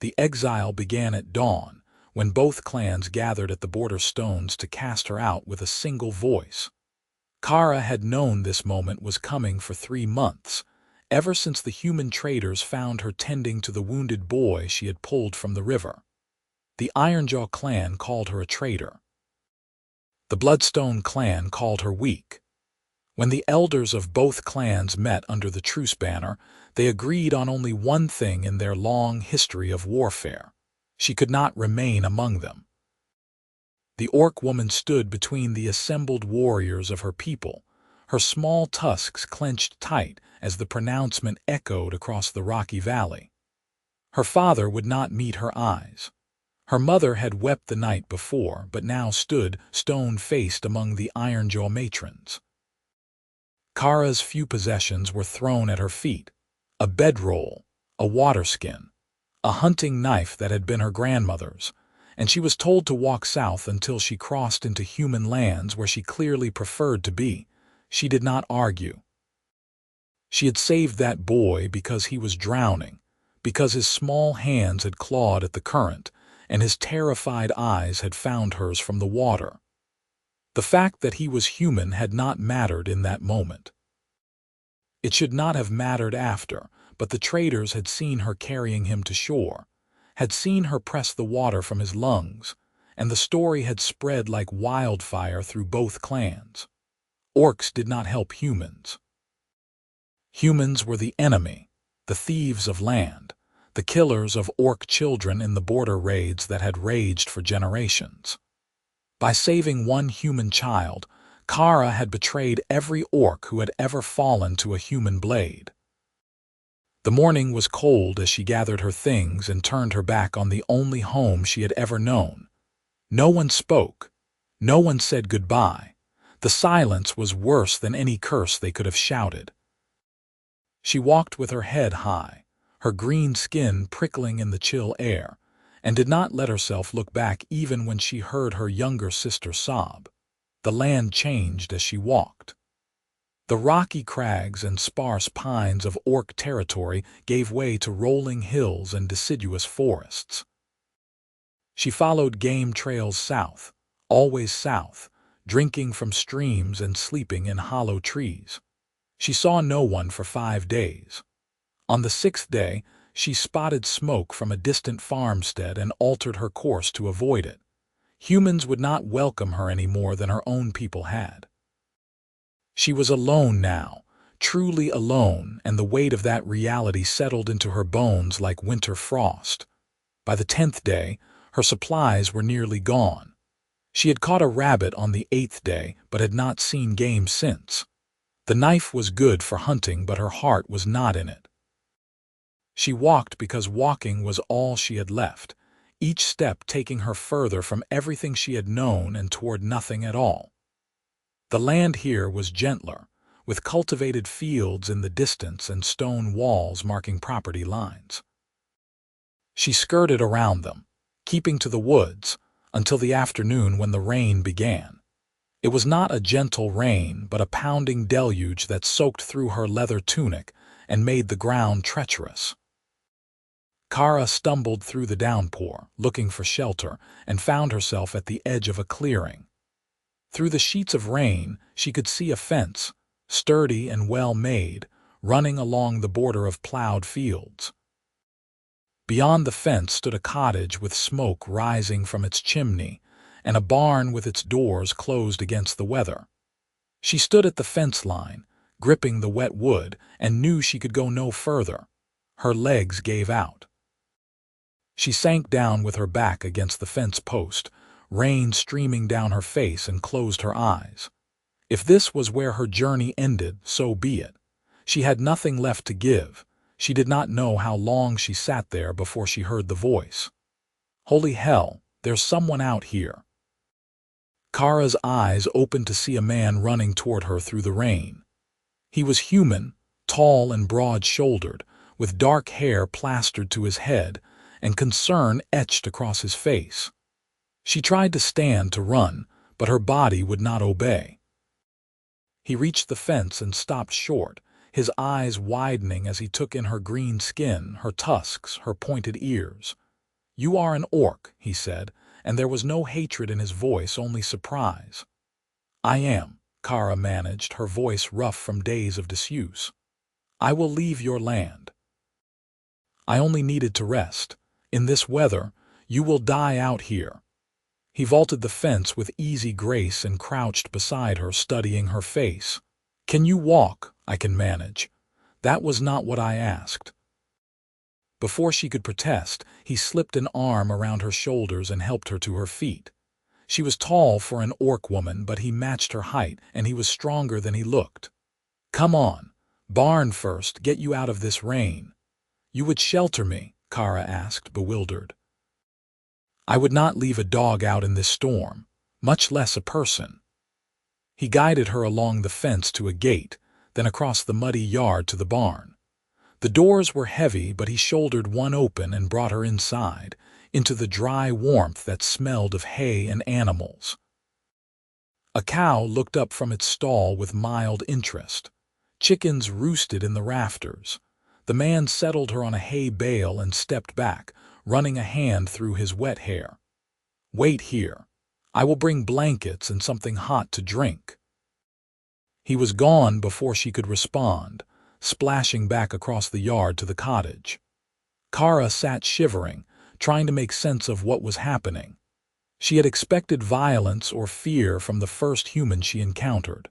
The exile began at dawn, when both clans gathered at the border stones to cast her out with a single voice. Kara had known this moment was coming for 3 months, ever since the human traders found her tending to the wounded boy she had pulled from the river. The Ironjaw clan called her a traitor. The Bloodstone clan called her weak. When the elders of both clans met under the truce banner, they agreed on only one thing in their long history of warfare: she could not remain among them. The orc woman stood between the assembled warriors of her people, her small tusks clenched tight as the pronouncement echoed across the rocky valley. Her father would not meet her eyes. Her mother had wept the night before, but now stood stone-faced among the Ironjaw matrons. Kara's few possessions were thrown at her feet: a bedroll, a waterskin, a hunting knife that had been her grandmother's, and she was told to walk south until she crossed into human lands where she clearly preferred to be. She did not argue. She had saved that boy because he was drowning, because his small hands had clawed at the current, and his terrified eyes had found hers from the water. The fact that he was human had not mattered in that moment. It should not have mattered after, but the traders had seen her carrying him to shore, had seen her press the water from his lungs, and the story had spread like wildfire through both clans. Orcs did not help humans. Humans were the enemy, the thieves of land, the killers of orc children in the border raids that had raged for generations. By saving one human child, Kara had betrayed every orc who had ever fallen to a human blade. The morning was cold as she gathered her things and turned her back on the only home she had ever known. No one spoke. No one said goodbye. The silence was worse than any curse they could have shouted. She walked with her head high, her green skin prickling in the chill air, and did not let herself look back even when she heard her younger sister sob. The land changed as she walked. The rocky crags and sparse pines of orc territory gave way to rolling hills and deciduous forests. She followed game trails south, always south, drinking from streams and sleeping in hollow trees. She saw no one for 5 days. On the 6th day, she spotted smoke from a distant farmstead and altered her course to avoid it. Humans would not welcome her any more than her own people had. She was alone now, truly alone, and the weight of that reality settled into her bones like winter frost. By the 10th day, her supplies were nearly gone. She had caught a rabbit on the 8th day, but had not seen game since. The knife was good for hunting, but her heart was not in it. She walked because walking was all she had left, each step taking her further from everything she had known and toward nothing at all. The land here was gentler, with cultivated fields in the distance and stone walls marking property lines. She skirted around them, keeping to the woods, until the afternoon when the rain began. It was not a gentle rain, but a pounding deluge that soaked through her leather tunic and made the ground treacherous. Kara stumbled through the downpour, looking for shelter, and found herself at the edge of a clearing. Through the sheets of rain, she could see a fence, sturdy and well-made, running along the border of plowed fields. Beyond the fence stood a cottage with smoke rising from its chimney, and a barn with its doors closed against the weather. She stood at the fence line, gripping the wet wood, and knew she could go no further. Her legs gave out. She sank down with her back against the fence post, rain streaming down her face, and closed her eyes. If this was where her journey ended, so be it. She had nothing left to give. She did not know how long she sat there before she heard the voice. Holy hell, there's someone out here. Kara's eyes opened to see a man running toward her through the rain. He was human, tall and broad-shouldered, with dark hair plastered to his head, and concern etched across his face. She tried to stand to run, but her body would not obey. He reached the fence and stopped short, his eyes widening as he took in her green skin, her tusks, her pointed ears. "You are an orc," he said, and there was no hatred in his voice, only surprise. "I am," Kara managed, her voice rough from days of disuse. "I will leave your land. I only needed to rest. In this weather, you will die out here." He vaulted the fence with easy grace and crouched beside her, studying her face. "Can you walk?" "I can manage." "That was not what I asked." Before she could protest, he slipped an arm around her shoulders and helped her to her feet. She was tall for an orc woman, but he matched her height, and he was stronger than he looked. "Come on. Barn first, get you out of this rain." "You would shelter me?" Kara asked, bewildered. "I would not leave a dog out in this storm, much less a person." He guided her along the fence to a gate, then across the muddy yard to the barn. The doors were heavy, but he shouldered one open and brought her inside, into the dry warmth that smelled of hay and animals. A cow looked up from its stall with mild interest. Chickens roosted in the rafters. The man settled her on a hay bale and stepped back, running a hand through his wet hair. "Wait here. I will bring blankets and something hot to drink." He was gone before she could respond, splashing back across the yard to the cottage. Kara sat shivering, trying to make sense of what was happening. She had expected violence or fear from the first human she encountered.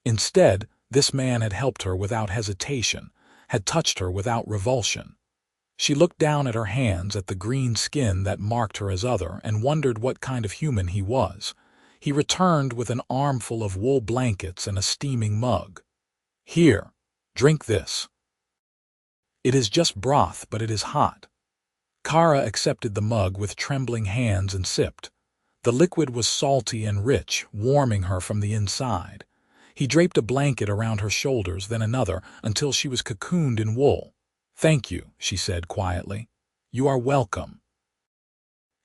Instead, this man had helped her without hesitation, had touched her without revulsion. She looked down at her hands, at the green skin that marked her as other, and wondered what kind of human he was. He returned with an armful of wool blankets and a steaming mug. "Here, drink this. It is just broth, but it is hot." Kara accepted the mug with trembling hands and sipped. The liquid was salty and rich, warming her from the inside. He draped a blanket around her shoulders, then another, until she was cocooned in wool. "Thank you," she said quietly. "You are welcome."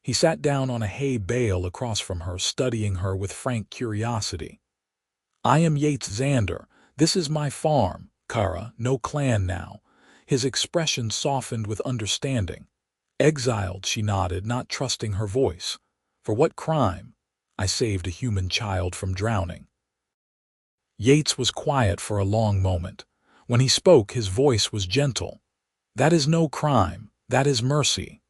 He sat down on a hay bale across from her, studying her with frank curiosity. "I am Yates Xander. This is my farm, Kara, no clan now." His expression softened with understanding. "Exiled," she nodded, not trusting her voice. "For what crime?" "I saved a human child from drowning." Yates was quiet for a long moment. When he spoke, his voice was gentle. "That is no crime. That is mercy.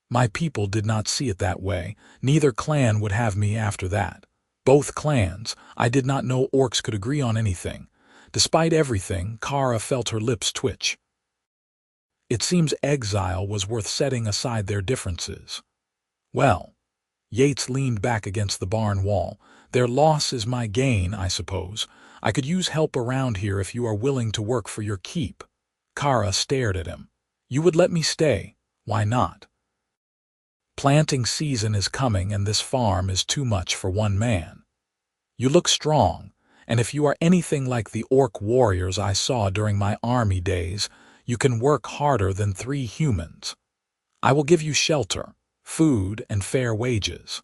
My people did not see it that way. Neither clan would have me after that. Both clans. I did not know orcs could agree on anything." Despite everything, Kara felt her lips twitch. It seems exile was worth setting aside their differences. "Well," Yates leaned back against the barn wall, "their loss is my gain, I suppose. I could use help around here if you are willing to work for your keep." Kara stared at him. "You would let me stay? Why not?" "Planting season is coming, and this farm is too much for one man. You look strong, and if you are anything like the orc warriors I saw during my army days, you can work harder than 3 humans. I will give you shelter, food, and fair wages.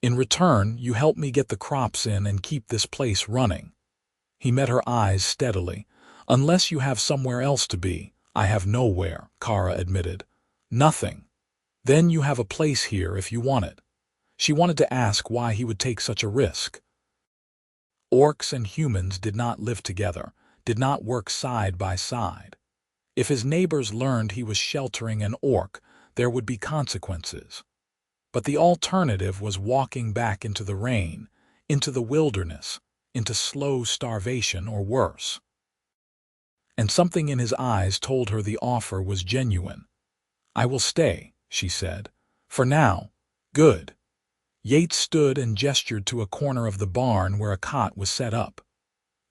In return, you help me get the crops in and keep this place running." He met her eyes steadily. "Unless you have somewhere else to be." "I have nowhere," Kara admitted. "Nothing. Then you have a place here if you want it." She wanted to ask why he would take such a risk. Orcs and humans did not live together, did not work side by side. If his neighbors learned he was sheltering an orc, there would be consequences. But the alternative was walking back into the rain, into the wilderness, into slow starvation or worse. And something in his eyes told her the offer was genuine. "I will stay," she said. "For now, good." Yates stood and gestured to a corner of the barn where a cot was set up.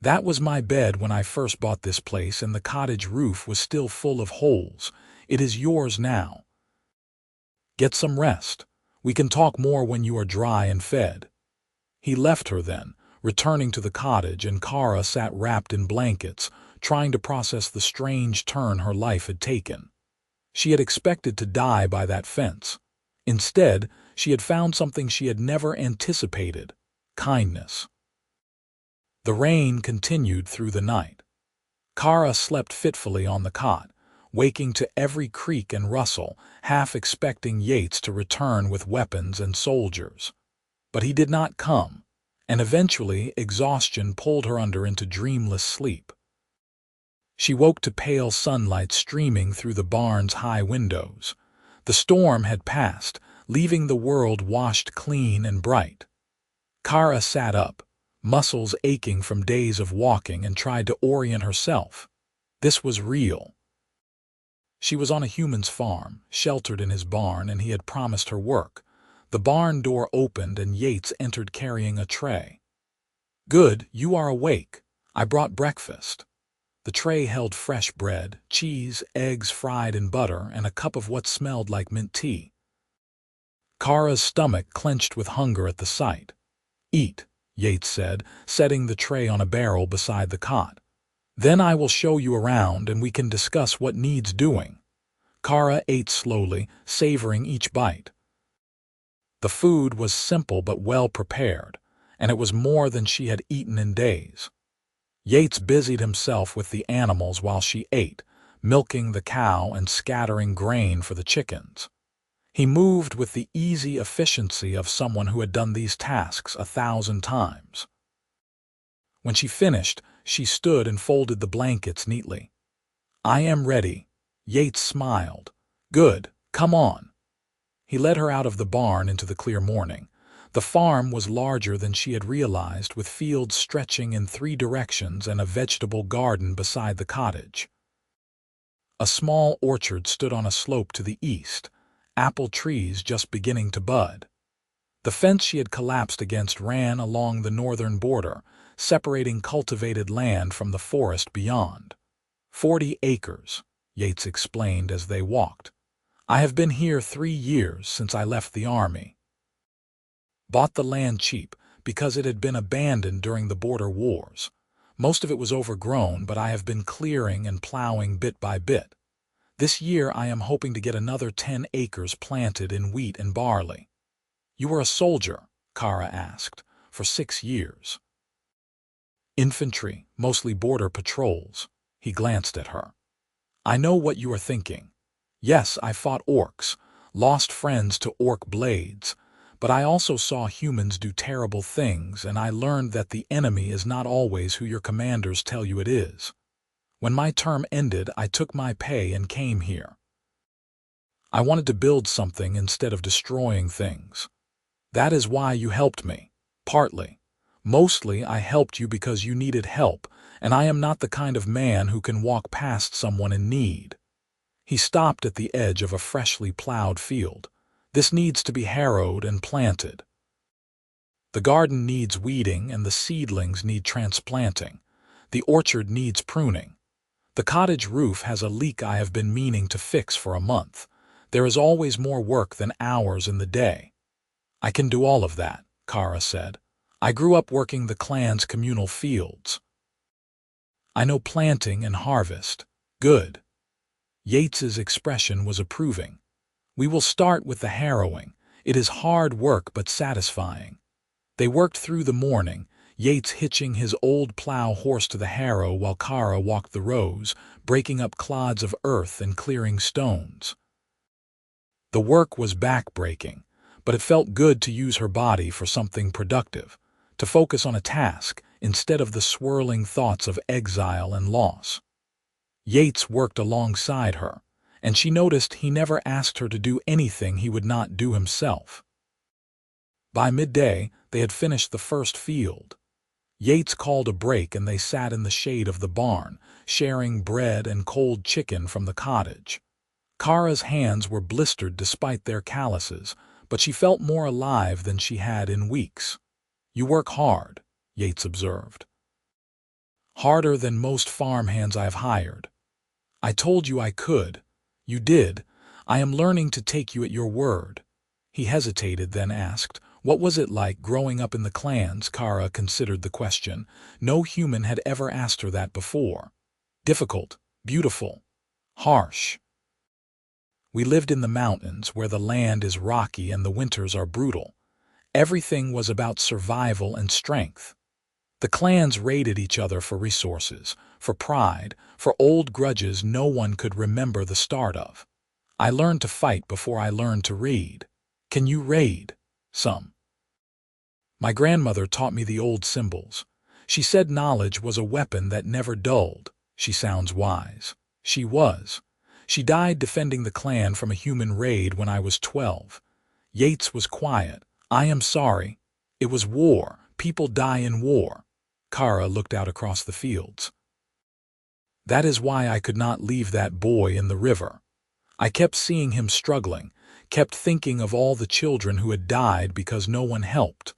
"That was my bed when I first bought this place, and the cottage roof was still full of holes. It is yours now. Get some rest. We can talk more when you are dry and fed." He left her then, returning to the cottage, and Kara sat wrapped in blankets, trying to process the strange turn her life had taken. She had expected to die by that fence. Instead, she had found something she had never anticipated: kindness. The rain continued through the night. Kara slept fitfully on the cot, waking to every creak and rustle, half expecting Yates to return with weapons and soldiers. But he did not come, and eventually exhaustion pulled her under into dreamless sleep. She woke to pale sunlight streaming through the barn's high windows. The storm had passed, leaving the world washed clean and bright. Kara sat up, muscles aching from days of walking, and tried to orient herself. This was real. She was on a human's farm, sheltered in his barn, and he had promised her work. The barn door opened and Yates entered carrying a tray. "Good, you are awake. I brought breakfast." The tray held fresh bread, cheese, eggs fried in butter, and a cup of what smelled like mint tea. Kara's stomach clenched with hunger at the sight. "Eat," Yates said, setting the tray on a barrel beside the cot. "Then I will show you around and we can discuss what needs doing." Kara ate slowly, savoring each bite. The food was simple but well prepared, and it was more than she had eaten in days. Yates busied himself with the animals while she ate, milking the cow and scattering grain for the chickens. He moved with the easy efficiency of someone who had done these tasks 1,000 times. When she finished, she stood and folded the blankets neatly. "I am ready." Yates smiled. "Good, come on." He led her out of the barn into the clear morning. The farm was larger than she had realized, with fields stretching in 3 directions and a vegetable garden beside the cottage. A small orchard stood on a slope to the east, apple trees just beginning to bud. The fence she had collapsed against ran along the northern border, separating cultivated land from the forest beyond. 40 acres, Yates explained as they walked. "I have been here 3 years since I left the army. Bought the land cheap because it had been abandoned during the border wars. Most of it was overgrown, but I have been clearing and plowing bit by bit. This year I am hoping to get another 10 acres planted in wheat and barley." "You were a soldier?" Kara asked. "For 6 years. "Infantry, mostly border patrols." He glanced at her. "I know what you are thinking. Yes, I fought orcs, lost friends to orc blades, but I also saw humans do terrible things, and I learned that the enemy is not always who your commanders tell you it is. When my term ended, I took my pay and came here. I wanted to build something instead of destroying things. That is why you helped me, partly. Mostly I helped you because you needed help, and I am not the kind of man who can walk past someone in need." He stopped at the edge of a freshly plowed field. "This needs to be harrowed and planted. The garden needs weeding and the seedlings need transplanting. The orchard needs pruning. The cottage roof has a leak I have been meaning to fix for a month. There is always more work than hours in the day." "I can do all of that," Kara said. "I grew up working the clan's communal fields. I know planting and harvest." "Good." Yates's expression was approving. "We will start with the harrowing. It is hard work but satisfying." They worked through the morning, Yates hitching his old plow horse to the harrow while Kara walked the rows, breaking up clods of earth and clearing stones. The work was back-breaking, but it felt good to use her body for something productive, to focus on a task instead of the swirling thoughts of exile and loss. Yates worked alongside her, and she noticed he never asked her to do anything he would not do himself. By midday, they had finished the first field. Yates called a break and they sat in the shade of the barn, sharing bread and cold chicken from the cottage. Kara's hands were blistered despite their calluses, but she felt more alive than she had in weeks. "You work hard," Yates observed. "Harder than most farmhands I have hired. I told you I could. You did. I am learning to take you at your word." He hesitated, then asked, "What was it like growing up in the clans?" Kara considered the question. No human had ever asked her that before. "Difficult, beautiful, harsh. We lived in the mountains where the land is rocky and the winters are brutal. Everything was about survival and strength. The clans raided each other for resources, for pride, for old grudges no one could remember the start of. I learned to fight before I learned to read. Can you raid? Some. My grandmother taught me the old symbols. She said knowledge was a weapon that never dulled. She sounds wise. She was. She died defending the clan from a human raid when I was 12. Yates was quiet. I am sorry. It was war. People die in war. Kara looked out across the fields. That is why I could not leave that boy in the river. I kept seeing him struggling, kept thinking of all the children who had died because no one helped.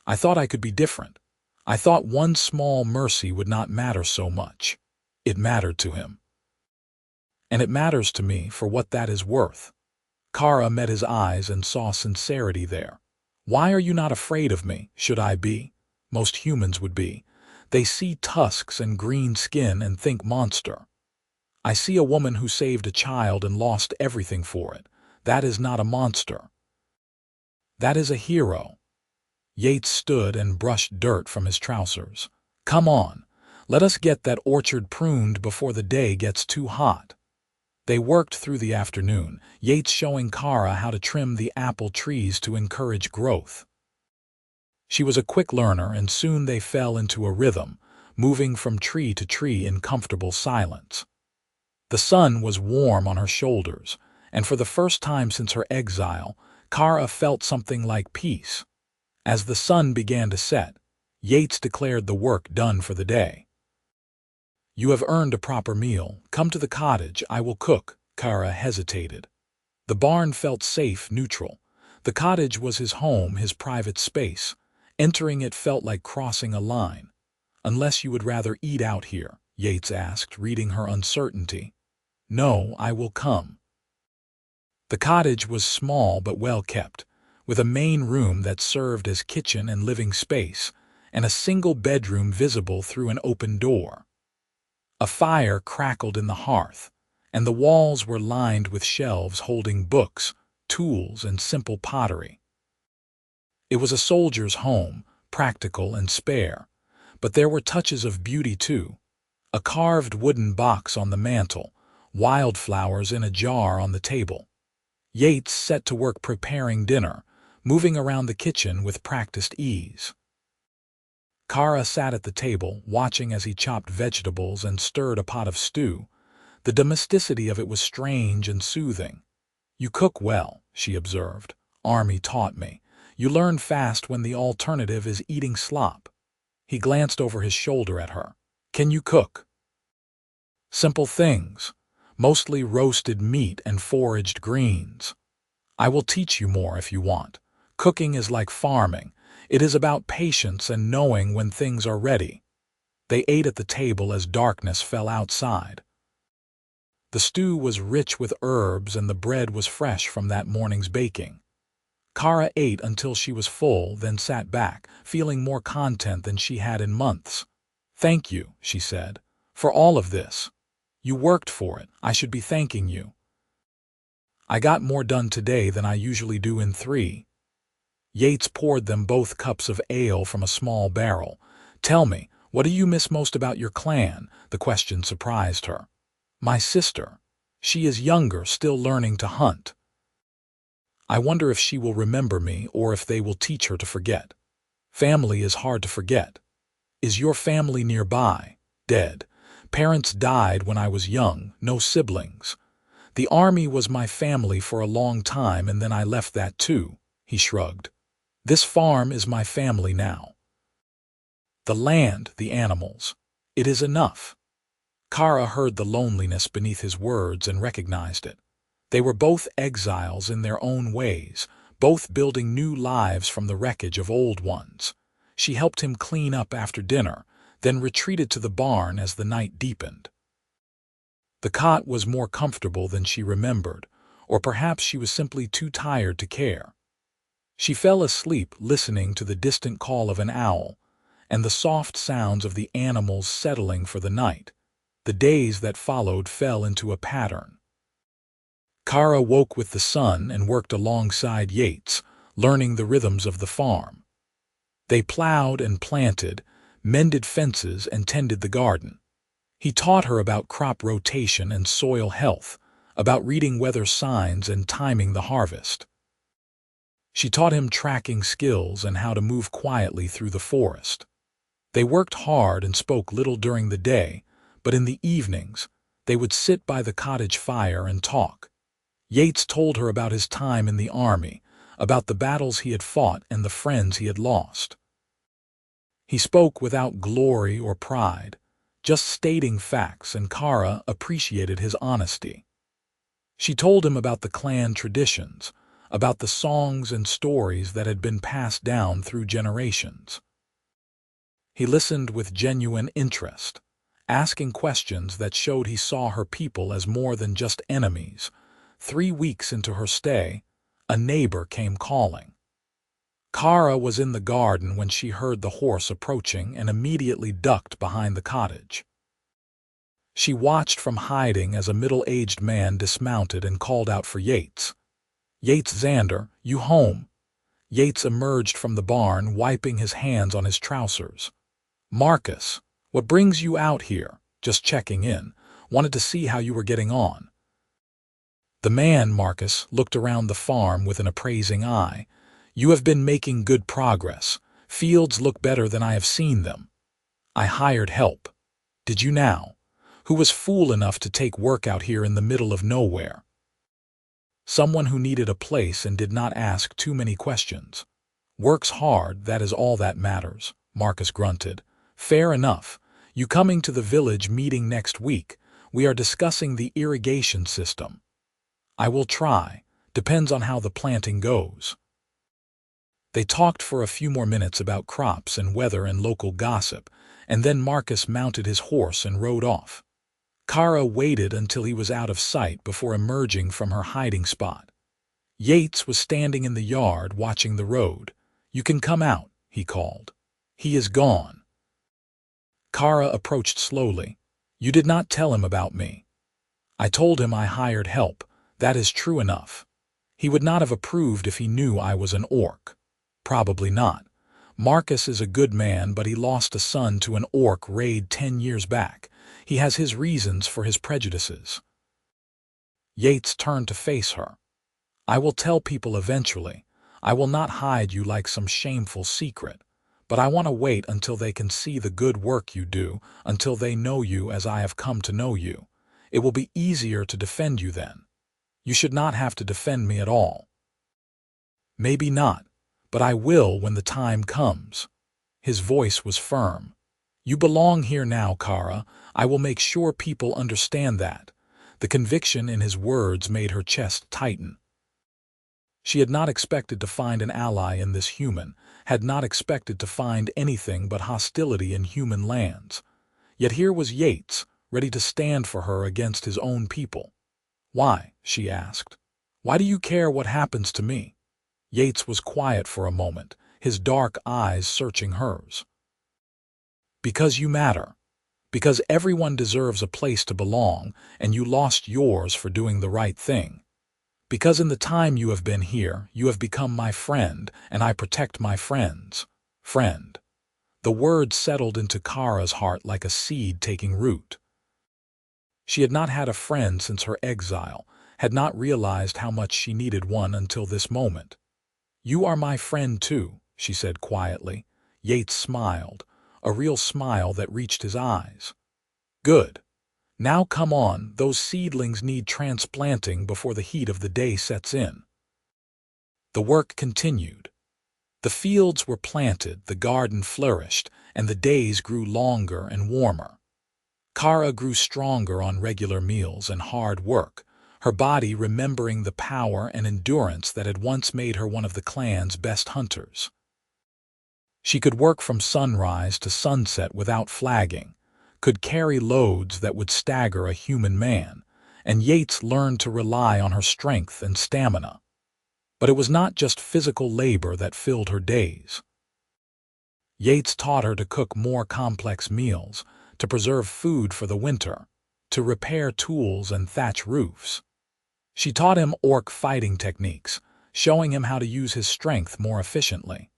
I thought I could be different. I thought one small mercy would not matter so much. It mattered to him. And it matters to me for what that is worth. Kara met his eyes and saw sincerity there. Why are you not afraid of me? Should I be? Most humans would be. They see tusks and green skin and think monster. I see a woman who saved a child and lost everything for it. That is not a monster. That is a hero. Yates stood and brushed dirt from his trousers. Come on, let us get that orchard pruned before the day gets too hot. They worked through the afternoon, Yates showing Kara how to trim the apple trees to encourage growth. She was a quick learner, and soon they fell into a rhythm, moving from tree to tree in comfortable silence. The sun was warm on her shoulders, and for the first time since her exile, Kara felt something like peace. As the sun began to set, Yates declared the work done for the day. You have earned a proper meal. Come to the cottage, I will cook. Kara hesitated. The barn felt safe, neutral. The cottage was his home, his private space. Entering it felt like crossing a line. Unless you would rather eat out here, Yates asked, reading her uncertainty. No, I will come. The cottage was small but well kept, with a main room that served as kitchen and living space, and a single bedroom visible through an open door. A fire crackled in the hearth, and the walls were lined with shelves holding books, tools, and simple pottery. It was a soldier's home, practical and spare, but there were touches of beauty too. A carved wooden box on the mantel, wildflowers in a jar on the table. Yates set to work preparing dinner, moving around the kitchen with practiced ease. Kara sat at the table, watching as he chopped vegetables and stirred a pot of stew. The domesticity of it was strange and soothing. You cook well, she observed. Army taught me. You learn fast when the alternative is eating slop. He glanced over his shoulder at her. Can you cook? Simple things, mostly roasted meat and foraged greens. I will teach you more if you want. Cooking is like farming. It is about patience and knowing when things are ready. They ate at the table as darkness fell outside. The stew was rich with herbs and the bread was fresh from that morning's baking. Kara ate until she was full, then sat back, feeling more content than she had in months. Thank you, she said, for all of this. You worked for it. I should be thanking you. I got more done today than I usually do in 3. Yates poured them both cups of ale from a small barrel. Tell me, what do you miss most about your clan? The question surprised her. My sister. She is younger, still learning to hunt. I wonder if she will remember me or if they will teach her to forget. Family is hard to forget. Is your family nearby? Dead. Parents died when I was young, no siblings. The army was my family for a long time, and then I left that too, he shrugged. This farm is my family now. The land, the animals. It is enough. Kara heard the loneliness beneath his words and recognized it. They were both exiles in their own ways, both building new lives from the wreckage of old ones. She helped him clean up after dinner, then retreated to the barn as the night deepened. The cot was more comfortable than she remembered, or perhaps she was simply too tired to care. She fell asleep listening to the distant call of an owl and the soft sounds of the animals settling for the night. The days that followed fell into a pattern. Kara woke with the sun and worked alongside Yates, learning the rhythms of the farm. They plowed and planted, mended fences, and tended the garden. He taught her about crop rotation and soil health, about reading weather signs and timing the harvest. She taught him tracking skills and how to move quietly through the forest. They worked hard and spoke little during the day, but in the evenings, they would sit by the cottage fire and talk. Yates told her about his time in the army, about the battles he had fought and the friends he had lost. He spoke without glory or pride, just stating facts, and Kara appreciated his honesty. She told him about the clan traditions, about the songs and stories that had been passed down through generations. He listened with genuine interest, asking questions that showed he saw her people as more than just enemies. 3 weeks into her stay, a neighbor came calling. Kara was in the garden when she heard the horse approaching and immediately ducked behind the cottage. She watched from hiding as a middle-aged man dismounted and called out for Yates. "Yates, Xander, you home?" Yates emerged from the barn, wiping his hands on his trousers. "Marcus, what brings you out here?" "Just checking in. Wanted to see how you were getting on." The man, Marcus, looked around the farm with an appraising eye. "You have been making good progress. Fields look better than I have seen them. I hired help." "Did you now? Who was fool enough to take work out here in the middle of nowhere?" "Someone who needed a place and did not ask too many questions. Works hard, that is all that matters," Marcus grunted. "Fair enough. You coming to the village meeting next week? We are discussing the irrigation system." "I will try. Depends on how the planting goes." They talked for a few more minutes about crops and weather and local gossip, and then Marcus mounted his horse and rode off. Kara waited until he was out of sight before emerging from her hiding spot. Yates was standing in the yard watching the road. "You can come out," he called. "He is gone." Kara approached slowly. "You did not tell him about me." "I told him I hired help. That is true enough. He would not have approved if he knew I was an orc." "Probably not. Marcus is a good man, but he lost a son to an orc raid 10 years back. He has his reasons for his prejudices." Yates turned to face her. "I will tell people eventually. I will not hide you like some shameful secret. But I want to wait until they can see the good work you do, until they know you as I have come to know you. It will be easier to defend you then. You should not have to defend me at all." "Maybe not, but I will when the time comes." His voice was firm. "You belong here now, Kara. I will make sure people understand that." The conviction in his words made her chest tighten. She had not expected to find an ally in this human, had not expected to find anything but hostility in human lands. Yet here was Yates, ready to stand for her against his own people. "Why?" she asked. "Why do you care what happens to me?" Yates was quiet for a moment, his dark eyes searching hers. "Because you matter. Because everyone deserves a place to belong, and you lost yours for doing the right thing. Because in the time you have been here, you have become my friend, and I protect my friends." Friend. The word settled into Kara's heart like a seed taking root. She had not had a friend since her exile, had not realized how much she needed one until this moment. "You are my friend too," she said quietly. Yates smiled, a real smile that reached his eyes. "Good. Now come on, those seedlings need transplanting before the heat of the day sets in." The work continued. The fields were planted, the garden flourished, and the days grew longer and warmer. Kara grew stronger on regular meals and hard work, her body remembering the power and endurance that had once made her one of the clan's best hunters. She could work from sunrise to sunset without flagging, could carry loads that would stagger a human man, and Yates learned to rely on her strength and stamina. But it was not just physical labor that filled her days. Yates taught her to cook more complex meals, to preserve food for the winter, to repair tools and thatch roofs. She taught him orc fighting techniques, showing him how to use his strength more efficiently.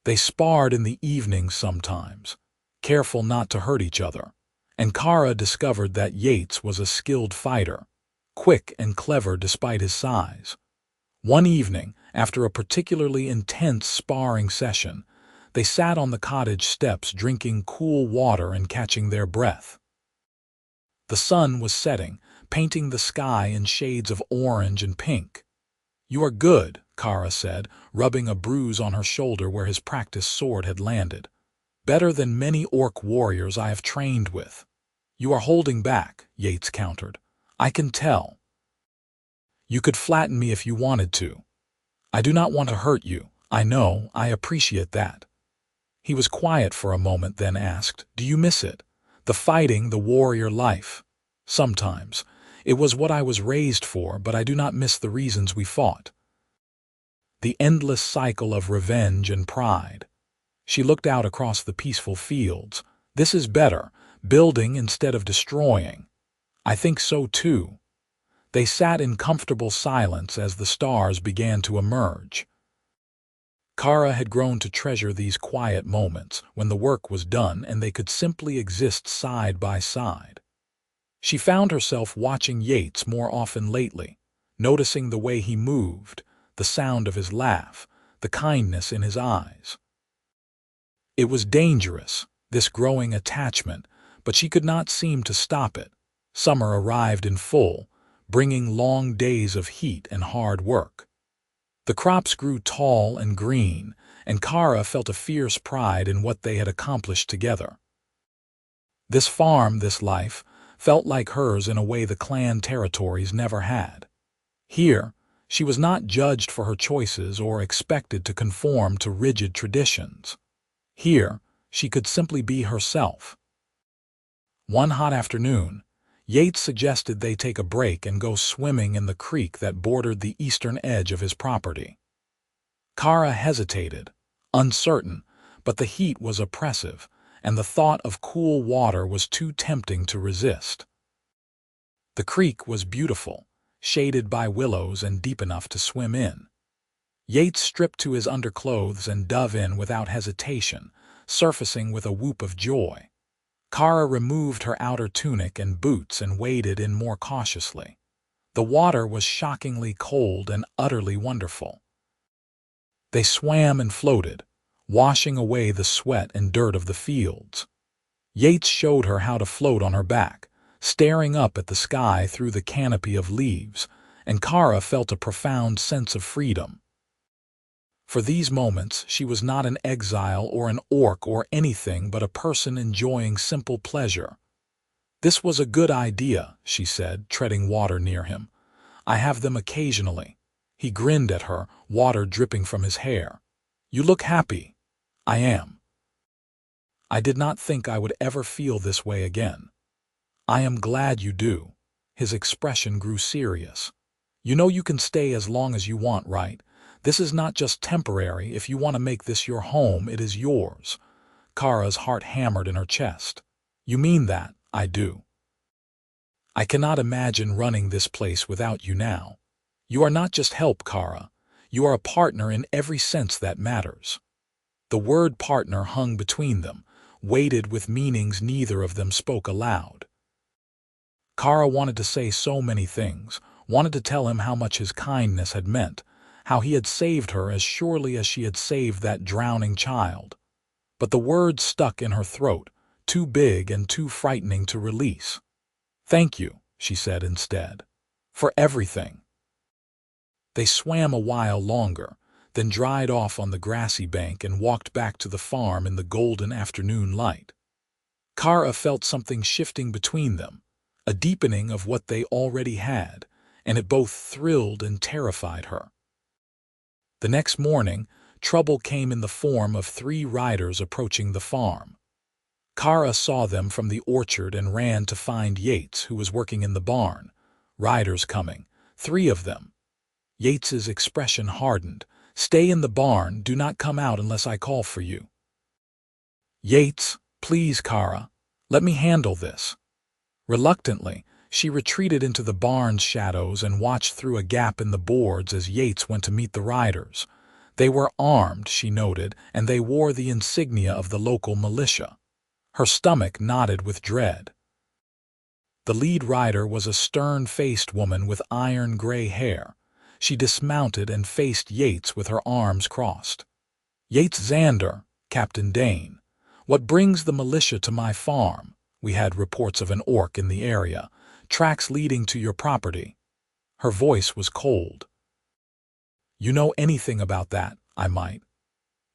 They sparred in the evenings sometimes, careful not to hurt each other, and Kara discovered that Yates was a skilled fighter, quick and clever despite his size. One evening, after a particularly intense sparring session, they sat on the cottage steps drinking cool water and catching their breath. The sun was setting, painting the sky in shades of orange and pink. "You are good," Kara said, rubbing a bruise on her shoulder where his practiced sword had landed. "Better than many orc warriors I have trained with." "You are holding back," Yates countered. "I can tell. You could flatten me if you wanted to. I do not want to hurt you. I know, I appreciate that." He was quiet for a moment, then asked, "Do you miss it? The fighting, the warrior life?" "Sometimes. It was what I was raised for, but I do not miss the reasons we fought. The endless cycle of revenge and pride." She looked out across the peaceful fields. "This is better, building instead of destroying." "I think so too." They sat in comfortable silence as the stars began to emerge. Kara had grown to treasure these quiet moments when the work was done and they could simply exist side by side. She found herself watching Yates more often lately, noticing the way he moved, the sound of his laugh, the kindness in his eyes. It was dangerous, this growing attachment, but she could not seem to stop it. Summer arrived in full, bringing long days of heat and hard work. The crops grew tall and green, and Kara felt a fierce pride in what they had accomplished together. This farm, this life, felt like hers in a way the clan territories never had. Here, she was not judged for her choices or expected to conform to rigid traditions. Here, she could simply be herself. One hot afternoon, Yates suggested they take a break and go swimming in the creek that bordered the eastern edge of his property. Kara hesitated, uncertain, but the heat was oppressive, and the thought of cool water was too tempting to resist. The creek was beautiful, shaded by willows and deep enough to swim in. Yates stripped to his underclothes and dove in without hesitation, surfacing with a whoop of joy. Kara removed her outer tunic and boots and waded in more cautiously. The water was shockingly cold and utterly wonderful. They swam and floated, washing away the sweat and dirt of the fields. Yates showed her how to float on her back, staring up at the sky through the canopy of leaves, and Kara felt a profound sense of freedom. For these moments, she was not an exile or an orc or anything but a person enjoying simple pleasure. "This was a good idea," she said, treading water near him. "I have them occasionally." He grinned at her, water dripping from his hair. "You look happy." "I am. I did not think I would ever feel this way again." "I am glad you do." His expression grew serious. "You know you can stay as long as you want, right? This is not just temporary. If you want to make this your home, it is yours." Kara's heart hammered in her chest. "You mean that?" "I do. I cannot imagine running this place without you now. You are not just help, Kara. You are a partner in every sense that matters." The word partner hung between them, weighted with meanings neither of them spoke aloud. Kara wanted to say so many things, wanted to tell him how much his kindness had meant, how he had saved her as surely as she had saved that drowning child. But the words stuck in her throat, too big and too frightening to release. "Thank you," she said instead. "For everything." They swam a while longer, then dried off on the grassy bank and walked back to the farm in the golden afternoon light. Kara felt something shifting between them, a deepening of what they already had, and it both thrilled and terrified her. The next morning, trouble came in the form of 3 riders approaching the farm. Kara saw them from the orchard and ran to find Yates, who was working in the barn. "Riders coming, 3 of them." Yates's expression hardened. "Stay in the barn, do not come out unless I call for you." "Yates, please, Kara. Let me handle this." Reluctantly, she retreated into the barn's shadows and watched through a gap in the boards as Yates went to meet the riders. They were armed, she noted, and they wore the insignia of the local militia. Her stomach knotted with dread. The lead rider was a stern-faced woman with iron-gray hair. She dismounted and faced Yates with her arms crossed. "Yates Xander, Captain Dane. What brings the militia to my farm? We had reports of an orc in the area. Tracks leading to your property." Her voice was cold. "You know anything about that, I might?"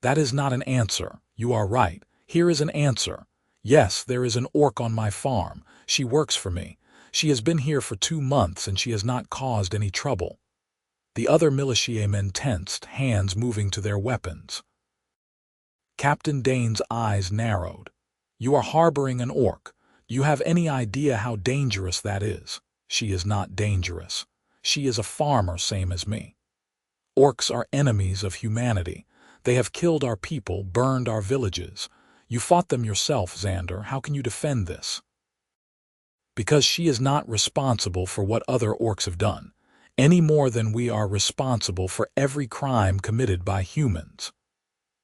"That is not an answer. You are right. Here is an answer. Yes, there is an orc on my farm. She works for me. She has been here for 2 months and she has not caused any trouble." The other militiamen tensed, hands moving to their weapons. Captain Dane's eyes narrowed. "You are harboring an orc. Do you have any idea how dangerous that is?" "She is not dangerous. She is a farmer, same as me. Orcs are enemies of humanity. They have killed our people, burned our villages. You fought them yourself, Xander. How can you defend this?" "Because she is not responsible for what other orcs have done, any more than we are responsible for every crime committed by humans."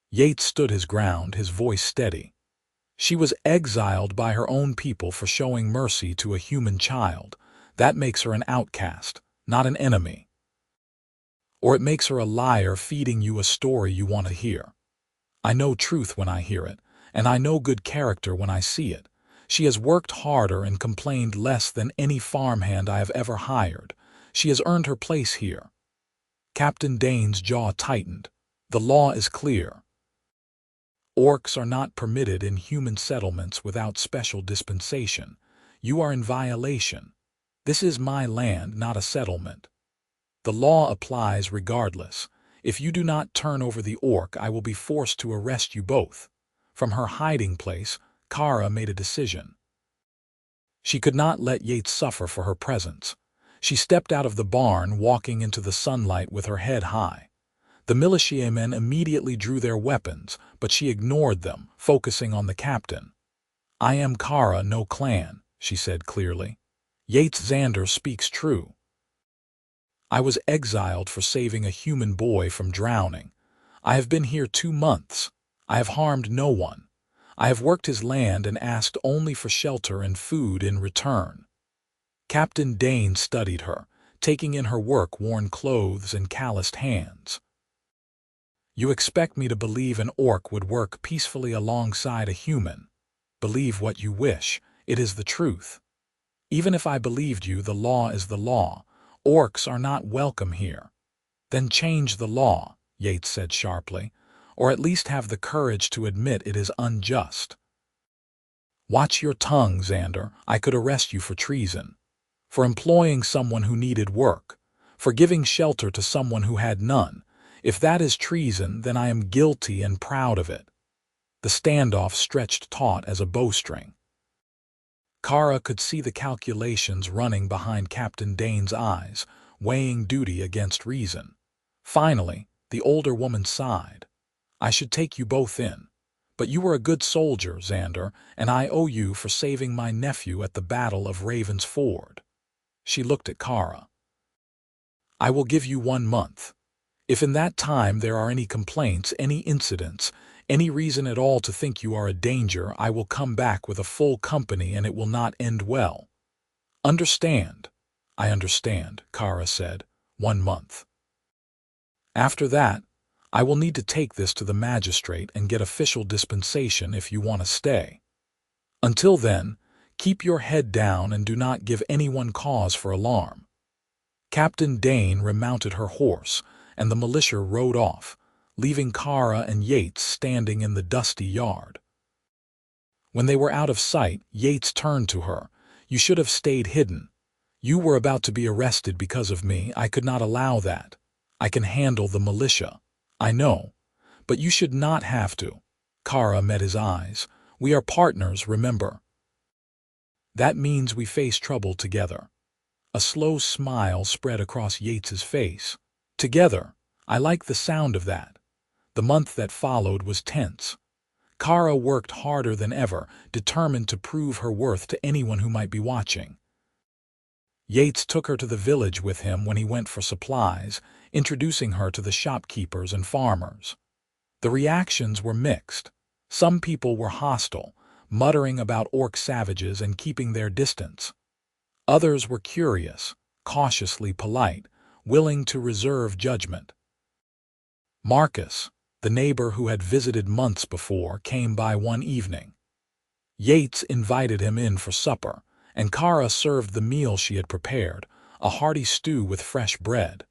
Yates stood his ground, his voice steady. "She was exiled by her own people for showing mercy to a human child. That makes her an outcast, not an enemy. Or it makes her a liar feeding you a story you want to hear. I know truth when I hear it, and I know good character when I see it. She has worked harder and complained less than any farmhand I have ever hired. She has earned her place here." Captain Dane's jaw tightened. "The law is clear. Orcs are not permitted in human settlements without special dispensation. You are in violation. This is my land, not a settlement. The law applies regardless. If you do not turn over the orc, I will be forced to arrest you both." From her hiding place, Kara made a decision. She could not let Yates suffer for her presence. She stepped out of the barn, walking into the sunlight with her head high. The militiamen immediately drew their weapons, but she ignored them, focusing on the captain. "I am Kara, no clan," she said clearly. "Yates Xander speaks true. I was exiled for saving a human boy from drowning. I have been here 2 months. I have harmed no one. I have worked his land and asked only for shelter and food in return." Captain Dane studied her, taking in her work-worn clothes and calloused hands. "You expect me to believe an orc would work peacefully alongside a human? Believe what you wish. It is the truth. Even if I believed you, the law is the law. Orcs are not welcome here." "Then change the law," Yates said sharply, "or at least have the courage to admit it is unjust." "Watch your tongue, Xander. I could arrest you for treason. For employing someone who needed work. For giving shelter to someone who had none. If that is treason, then I am guilty and proud of it." The standoff stretched taut as a bowstring. Kara could see the calculations running behind Captain Dane's eyes, weighing duty against reason. Finally, the older woman sighed. "I should take you both in. But you were a good soldier, Xander, and I owe you for saving my nephew at the Battle of Raven's Ford." She looked at Kara. "I will give you 1 month. If in that time there are any complaints, any incidents, any reason at all to think you are a danger, I will come back with a full company and it will not end well. Understand?" "I understand," Kara said. 1 month. After that, I will need to take this to the magistrate and get official dispensation if you want to stay. Until then, keep your head down and do not give anyone cause for alarm." Captain Dane remounted her horse, and the militia rode off, leaving Kara and Yates standing in the dusty yard. When they were out of sight, Yates turned to her. "You should have stayed hidden. You were about to be arrested because of me. I could not allow that. I can handle the militia. I know. But you should not have to." Kara met his eyes. "We are partners, remember. That means we face trouble together." A slow smile spread across Yates's face. "Together. I like the sound of that." The month that followed was tense. Kara worked harder than ever, determined to prove her worth to anyone who might be watching. Yates took her to the village with him when he went for supplies, introducing her to the shopkeepers and farmers. The reactions were mixed. Some people were hostile, muttering about orc savages and keeping their distance. Others were curious, cautiously polite, willing to reserve judgment. Marcus, the neighbor who had visited months before, came by one evening. Yates invited him in for supper, and Kara served the meal she had prepared, a hearty stew with fresh bread.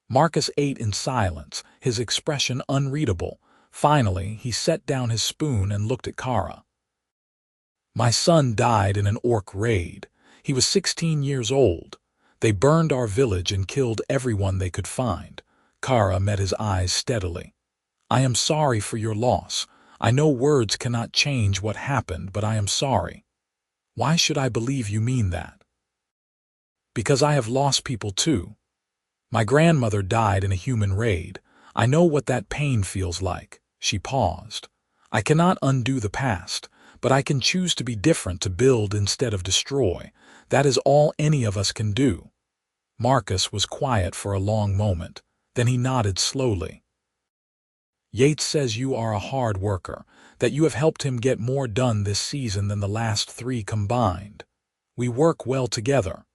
Marcus ate in silence, his expression unreadable. Finally, he set down his spoon and looked at Kara. "My son died in an orc raid. He was 16 years old. They burned our village and killed everyone they could find." Kara met his eyes steadily. "I am sorry for your loss. I know words cannot change what happened, but I am sorry." "Why should I believe you mean that?" "Because I have lost people too. My grandmother died in a human raid. I know what that pain feels like." She paused. "I cannot undo the past, but I can choose to be different, to build instead of destroy. That is all any of us can do." Marcus was quiet for a long moment. Then he nodded slowly. "Yates says you are a hard worker, that you have helped him get more done this season than the last 3 combined. We work well together."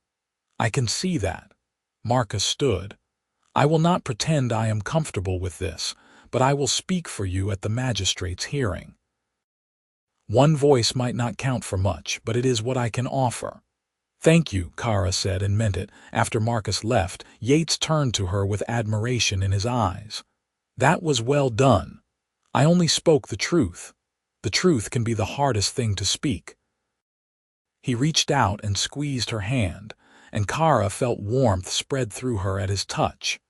"I can see that." Marcus stood. "I will not pretend I am comfortable with this, but I will speak for you at the magistrate's hearing. One voice might not count for much, but it is what I can offer." "Thank you," Kara said, and meant it. After Marcus left, Yates turned to her with admiration in his eyes. "That was well done. I only spoke the truth. The truth can be the hardest thing to speak." He reached out and squeezed her hand, and Kara felt warmth spread through her at his touch.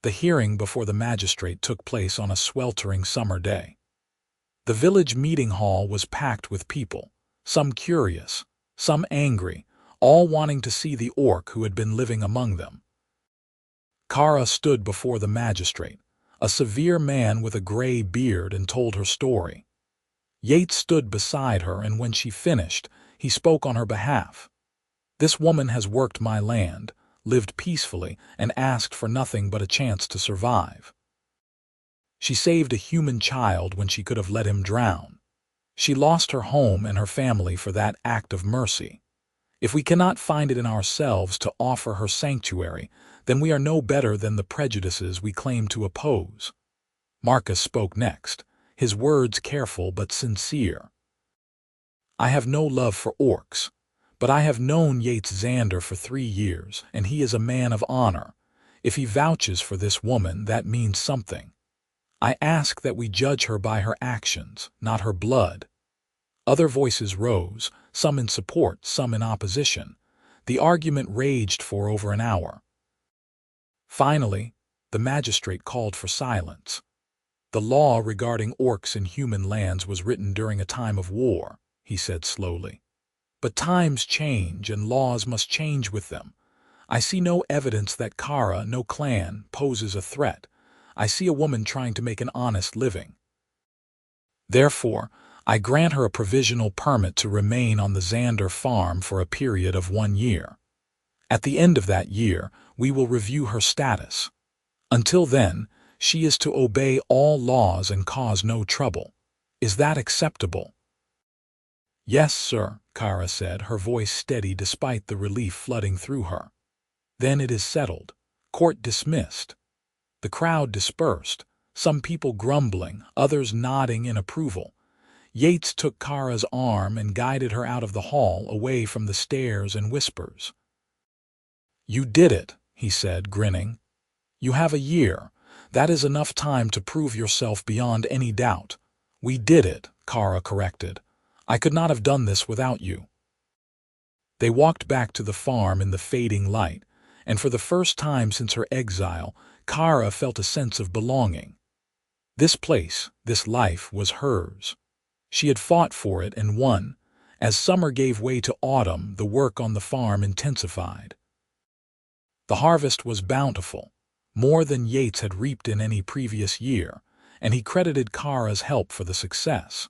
The hearing before the magistrate took place on a sweltering summer day. The village meeting hall was packed with people, some curious, some angry, all wanting to see the orc who had been living among them. Kara stood before the magistrate, a severe man with a gray beard, and told her story. Yates stood beside her, and when she finished, he spoke on her behalf. "This woman has worked my land, lived peacefully, and asked for nothing but a chance to survive. She saved a human child when she could have let him drown. She lost her home and her family for that act of mercy. If we cannot find it in ourselves to offer her sanctuary, then we are no better than the prejudices we claim to oppose." Marcus spoke next, his words careful but sincere. "I have no love for orcs, but I have known Yates Xander for 3 years, and he is a man of honor. If he vouches for this woman, that means something. I ask that we judge her by her actions, not her blood." Other voices rose, some in support, some in opposition. The argument raged for over an hour. Finally, the magistrate called for silence. "The law regarding orcs in human lands was written during a time of war," he said slowly. "But times change, and laws must change with them. I see no evidence that Kara, no clan, poses a threat. I see a woman trying to make an honest living. Therefore, I grant her a provisional permit to remain on the Xander farm for a period of 1 year. At the end of that year, we will review her status. Until then, she is to obey all laws and cause no trouble. Is that acceptable?" "Yes, sir," Kara said, her voice steady despite the relief flooding through her. "Then it is settled. Court dismissed." The crowd dispersed, some people grumbling, others nodding in approval. Yates took Kara's arm and guided her out of the hall, away from the stares and whispers. "You did it," he said, grinning. "You have a year. That is enough time to prove yourself beyond any doubt." "We did it," Kara corrected. "I could not have done this without you." They walked back to the farm in the fading light, and for the first time since her exile, Kara felt a sense of belonging. This place, this life, was hers. She had fought for it and won. As summer gave way to autumn, the work on the farm intensified. The harvest was bountiful, more than Yates had reaped in any previous year, and he credited Kara's help for the success.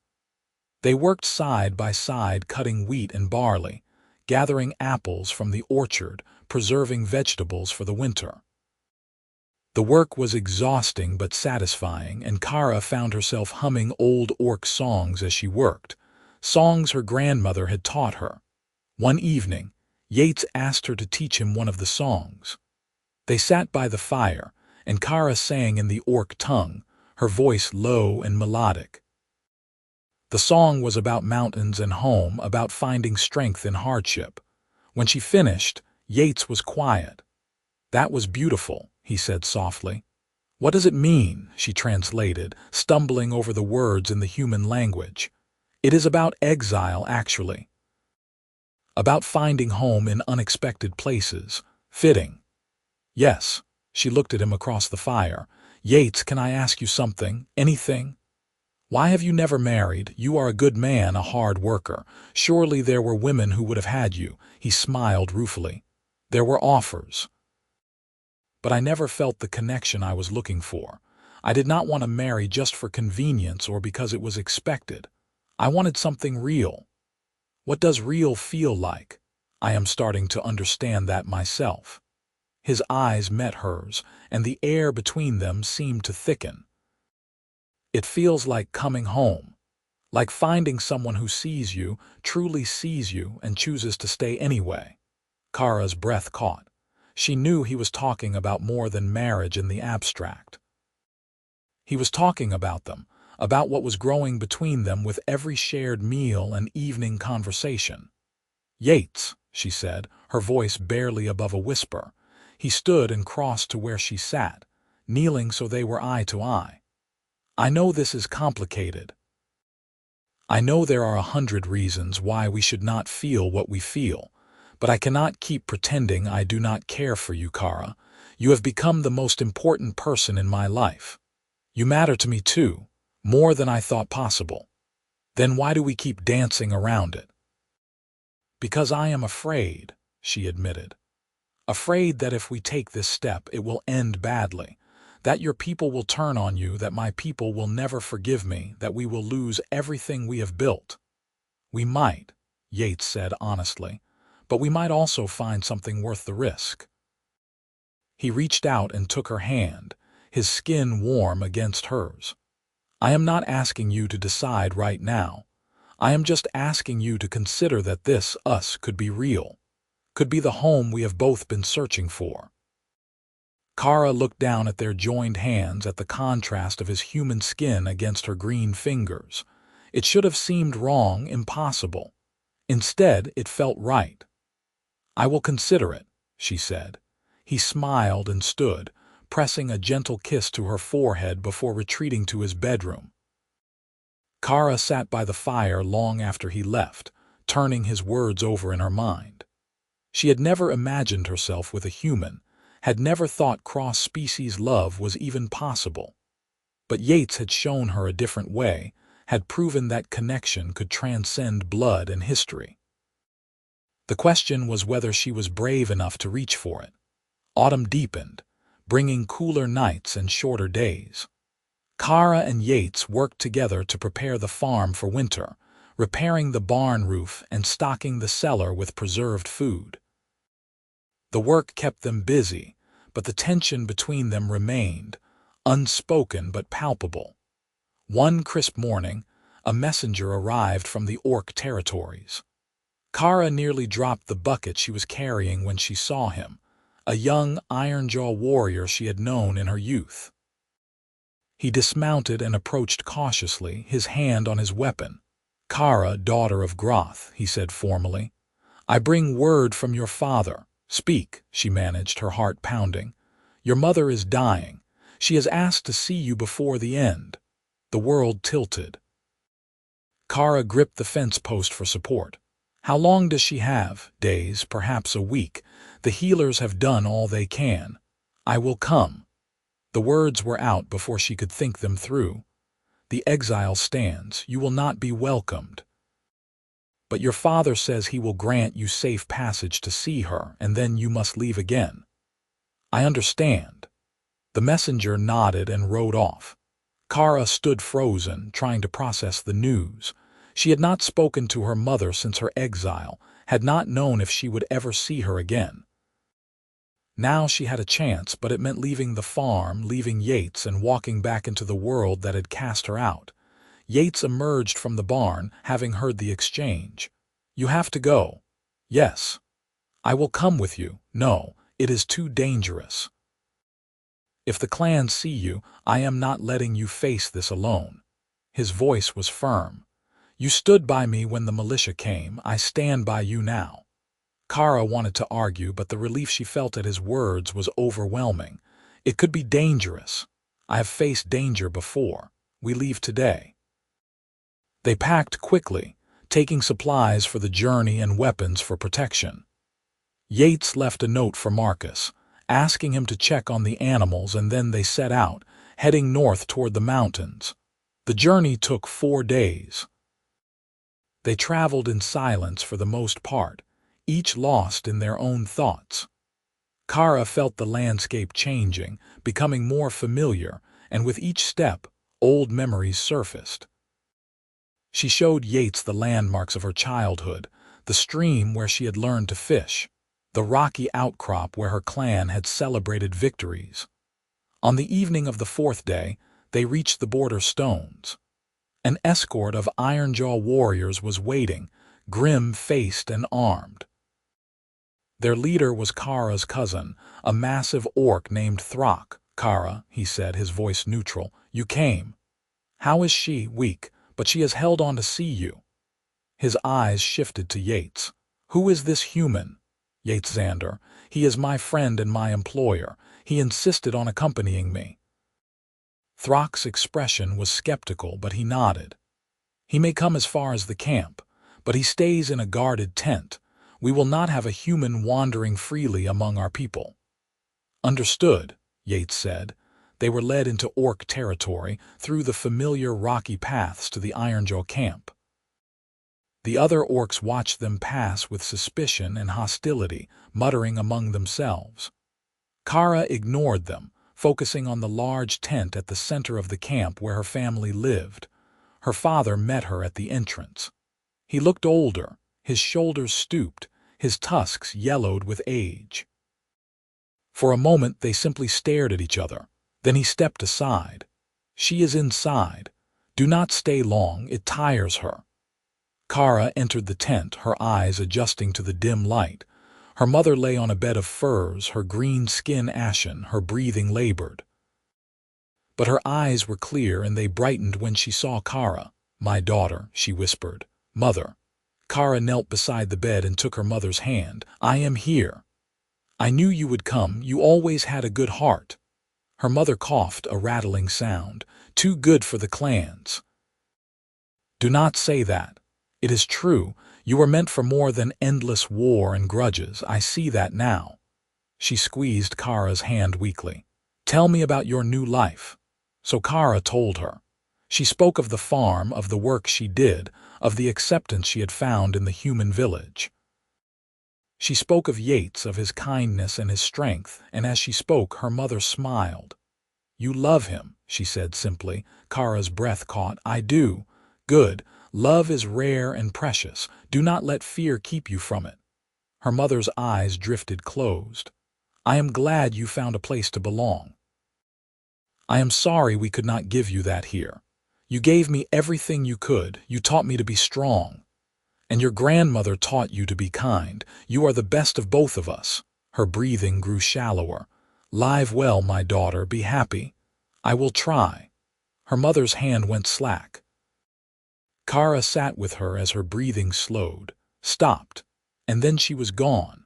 They worked side by side, cutting wheat and barley, gathering apples from the orchard, preserving vegetables for the winter. The work was exhausting but satisfying, and Kara found herself humming old orc songs as she worked, songs her grandmother had taught her. One evening, Yates asked her to teach him one of the songs. They sat by the fire, and Kara sang in the orc tongue, her voice low and melodic. The song was about mountains and home, about finding strength in hardship. When she finished, Yates was quiet. "That was beautiful," he said softly. "What does it mean?" she translated, stumbling over the words in the human language. "It is about exile, actually. About finding home in unexpected places. Fitting." "Yes." She looked at him across the fire. "Yates, can I ask you something? Anything? Why have you never married? You are a good man, a hard worker. Surely there were women who would have had you." He smiled ruefully. "There were offers. But I never felt the connection I was looking for. I did not want to marry just for convenience or because it was expected. I wanted something real. What does real feel like? I am starting to understand that myself." His eyes met hers, and the air between them seemed to thicken. "It feels like coming home. Like finding someone who sees you, truly sees you, and chooses to stay anyway." Kara's breath caught. She knew he was talking about more than marriage in the abstract. He was talking about them, about what was growing between them with every shared meal and evening conversation. "Yates," she said, her voice barely above a whisper. He stood and crossed to where she sat, kneeling so they were eye to eye. "I know this is complicated. I know there are 100 reasons why we should not feel what we feel. But I cannot keep pretending I do not care for you, Kara. You have become the most important person in my life. You matter to me too, more than I thought possible. Then why do we keep dancing around it?" "Because I am afraid," she admitted. "Afraid that if we take this step, it will end badly. That your people will turn on you, that my people will never forgive me, that we will lose everything we have built." "We might," Yates said honestly. "But we might also find something worth the risk." He reached out and took her hand, his skin warm against hers. "I am not asking you to decide right now. I am just asking you to consider that this us could be real, could be the home we have both been searching for." Kara looked down at their joined hands, at the contrast of his human skin against her green fingers. It should have seemed wrong, impossible. Instead, it felt right. "I will consider it," she said. He smiled and stood, pressing a gentle kiss to her forehead before retreating to his bedroom. Kara sat by the fire long after he left, turning his words over in her mind. She had never imagined herself with a human, had never thought cross-species love was even possible. But Yates had shown her a different way, had proven that connection could transcend blood and history. The question was whether she was brave enough to reach for it. Autumn deepened, bringing cooler nights and shorter days. Kara and Yates worked together to prepare the farm for winter, repairing the barn roof and stocking the cellar with preserved food. The work kept them busy, but the tension between them remained, unspoken but palpable. One crisp morning, a messenger arrived from the orc territories. Kara nearly dropped the bucket she was carrying when she saw him, a young iron-jaw warrior she had known in her youth. He dismounted and approached cautiously, his hand on his weapon. "Kara, daughter of Groth," he said formally. "I bring word from your father." "Speak," she managed, her heart pounding. "Your mother is dying. She has asked to see you before the end." The world tilted. Kara gripped the fence post for support. "How long does she have?" "Days, perhaps a week. The healers have done all they can." "I will come." The words were out before she could think them through. "The exile stands. You will not be welcomed. But your father says he will grant you safe passage to see her, and then you must leave again." "I understand." The messenger nodded and rode off. Kara stood frozen, trying to process the news. She had not spoken to her mother since her exile, had not known if she would ever see her again. Now she had a chance, but it meant leaving the farm, leaving Yates, and walking back into the world that had cast her out. Yates emerged from the barn, having heard the exchange. "You have to go." "Yes." "I will come with you." "No, it is too dangerous. If the clans see you, I am not letting you face this alone." His voice was firm. "You stood by me when the militia came. I stand by you now." Kara wanted to argue, but the relief she felt at his words was overwhelming. "It could be dangerous. I have faced danger before. We leave today." They packed quickly, taking supplies for the journey and weapons for protection. Yates left a note for Marcus, asking him to check on the animals, and then they set out, heading north toward the mountains. The journey took 4 days. They traveled in silence for the most part, each lost in their own thoughts. Kara felt the landscape changing, becoming more familiar, and with each step, old memories surfaced. She showed Yates the landmarks of her childhood, the stream where she had learned to fish, the rocky outcrop where her clan had celebrated victories. On the evening of the 4th day, they reached the border stones. An escort of Ironjaw warriors was waiting, grim-faced and armed. Their leader was Kara's cousin, a massive orc named Throck. "Kara," he said, his voice neutral, "you came. How is she?" "Weak, but she has held on to see you." His eyes shifted to Yates. "Who is this human?" "Yates Xander. He is my friend and my employer. He insisted on accompanying me." Throck's expression was skeptical, but he nodded. "He may come as far as the camp, but he stays in a guarded tent. We will not have a human wandering freely among our people." "Understood," Yates said. They were led into orc territory, through the familiar rocky paths to the Ironjaw camp. The other orcs watched them pass with suspicion and hostility, muttering among themselves. Kara ignored them, focusing on the large tent at the center of the camp where her family lived. Her father met her at the entrance. He looked older, his shoulders stooped, his tusks yellowed with age. For a moment they simply stared at each other. Then he stepped aside. "She is inside. Do not stay long, it tires her." Kara entered the tent, her eyes adjusting to the dim light. Her mother lay on a bed of furs, her green skin ashen, her breathing labored. But her eyes were clear, and they brightened when she saw Kara. "My daughter," she whispered. "Mother." Kara knelt beside the bed and took her mother's hand. "I am here. I knew you would come. You always had a good heart." Her mother coughed, a rattling sound. "Too good for the clans." "Do not say that. It is true. You were meant for more than endless war and grudges. I see that now." She squeezed Kara's hand weakly. "Tell me about your new life." So Kara told her. She spoke of the farm, of the work she did, of the acceptance she had found in the human village. She spoke of Yates, of his kindness and his strength, and as she spoke, her mother smiled. "You love him," she said simply. Kara's breath caught. "I do." "Good. Love is rare and precious. Do not let fear keep you from it." Her mother's eyes drifted closed. "I am glad you found a place to belong. I am sorry we could not give you that here. You gave me everything you could. You taught me to be strong. And your grandmother taught you to be kind. You are the best of both of us." Her breathing grew shallower. "Live well, my daughter. Be happy." "I will try." Her mother's hand went slack. Kara sat with her as her breathing slowed, stopped, and then she was gone.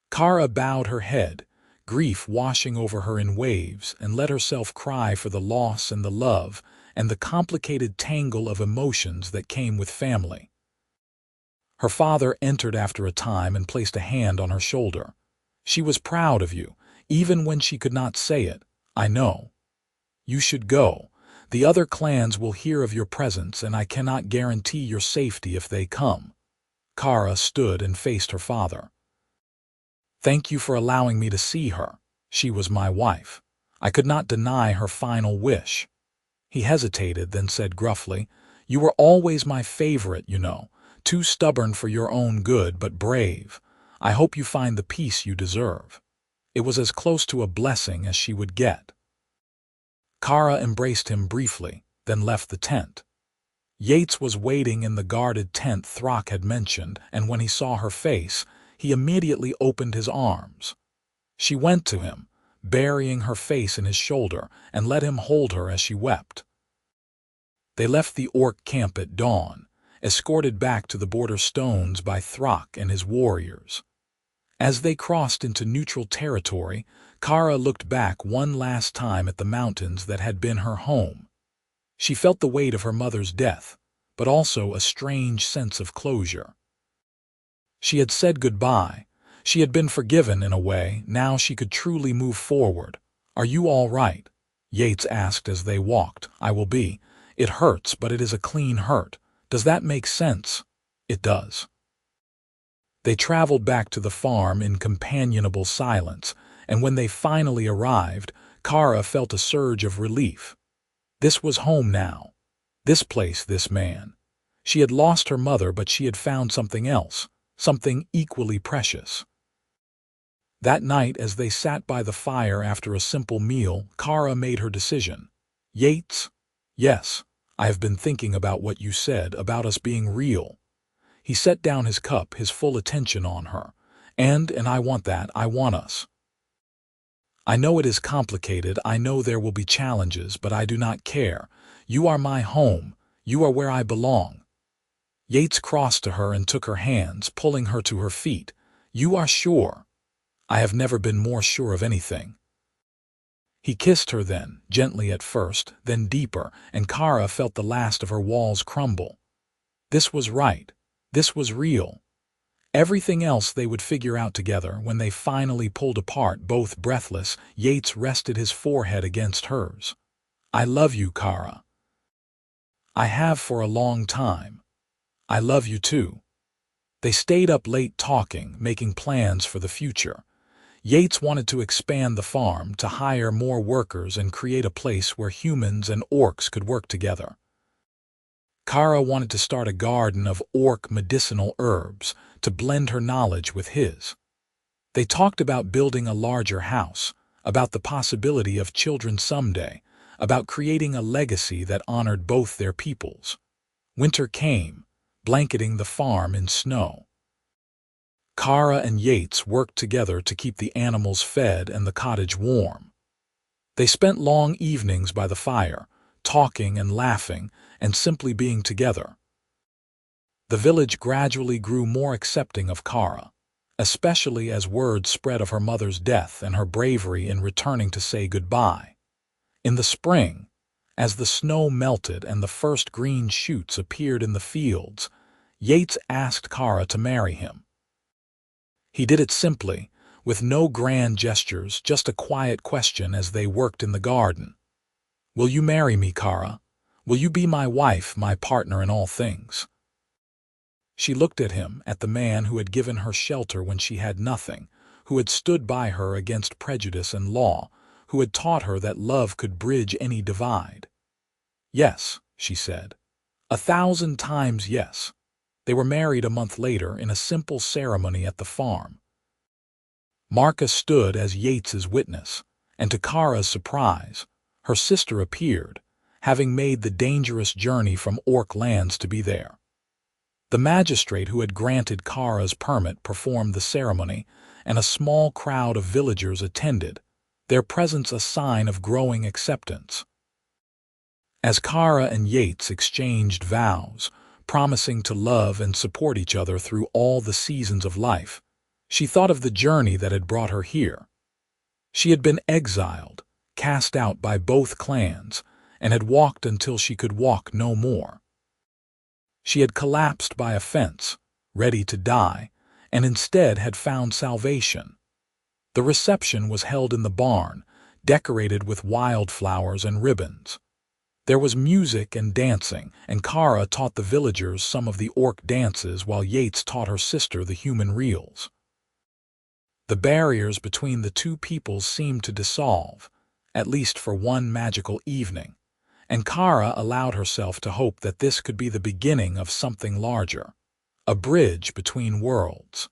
Kara bowed her head, grief washing over her in waves, and let herself cry for the loss and the love and the complicated tangle of emotions that came with family. Her father entered after a time and placed a hand on her shoulder. "She was proud of you, even when she could not say it. I know. You should go. The other clans will hear of your presence, and I cannot guarantee your safety if they come." Kara stood and faced her father. "Thank you for allowing me to see her. She was my wife. I could not deny her final wish." He hesitated, then said gruffly, "You were always my favorite, you know. Too stubborn for your own good, but brave. I hope you find the peace you deserve." It was as close to a blessing as she would get. Kara embraced him briefly, then left the tent. Yates was waiting in the guarded tent Throck had mentioned, and when he saw her face, he immediately opened his arms. She went to him, burying her face in his shoulder, and let him hold her as she wept. They left the orc camp at dawn, escorted back to the border stones by Throck and his warriors. As they crossed into neutral territory, Kara looked back one last time at the mountains that had been her home. She felt the weight of her mother's death, but also a strange sense of closure. She had said goodbye. She had been forgiven in a way. Now she could truly move forward. "Are you all right?" Yates asked as they walked. "I will be. It hurts, but it is a clean hurt. Does that make sense?" "It does." They traveled back to the farm in companionable silence, and when they finally arrived, Kara felt a surge of relief. This was home now. This place, this man. She had lost her mother, but she had found something else, something equally precious. That night, as they sat by the fire after a simple meal, Kara made her decision. "Yates? Yes, I have been thinking about what you said, about us being real." He set down his cup, his full attention on her. And I want that, I want us. I know it is complicated, I know there will be challenges, but I do not care. You are my home, you are where I belong. Yates crossed to her and took her hands, pulling her to her feet. "You are sure?" "I have never been more sure of anything." He kissed her then, gently at first, then deeper, and Kara felt the last of her walls crumble. This was right. This was real. Everything else they would figure out together. When they finally pulled apart, both breathless, Yates rested his forehead against hers. "I love you, Kara. I have for a long time. I love you too." They stayed up late talking, making plans for the future. Yates wanted to expand the farm, to hire more workers and create a place where humans and orcs could work together. Kara wanted to start a garden of orc medicinal herbs, to blend her knowledge with his. They talked about building a larger house, about the possibility of children someday, about creating a legacy that honored both their peoples. Winter came, blanketing the farm in snow. Kara and Yates worked together to keep the animals fed and the cottage warm. They spent long evenings by the fire, talking and laughing, and simply being together. The village gradually grew more accepting of Kara, especially as word spread of her mother's death and her bravery in returning to say goodbye. In the spring, as the snow melted and the first green shoots appeared in the fields, Yates asked Kara to marry him. He did it simply, with no grand gestures, just a quiet question as they worked in the garden. "Will you marry me, Kara? Will you be my wife, my partner in all things?" She looked at him, at the man who had given her shelter when she had nothing, who had stood by her against prejudice and law, who had taught her that love could bridge any divide. "Yes," she said. 1,000 times yes. They were married a month later in a simple ceremony at the farm. Marka stood as Yates's witness, and to Kara's surprise, her sister appeared, having made the dangerous journey from orc lands to be there. The magistrate who had granted Kara's permit performed the ceremony, and a small crowd of villagers attended, their presence a sign of growing acceptance. As Kara and Yates exchanged vows, promising to love and support each other through all the seasons of life, she thought of the journey that had brought her here. She had been exiled, cast out by both clans, and had walked until she could walk no more. She had collapsed by a fence, ready to die, and instead had found salvation. The reception was held in the barn, decorated with wildflowers and ribbons. There was music and dancing, and Kara taught the villagers some of the orc dances while Yates taught her sister the human reels. The barriers between the two peoples seemed to dissolve, at least for one magical evening, and Kara allowed herself to hope that this could be the beginning of something larger, a bridge between worlds.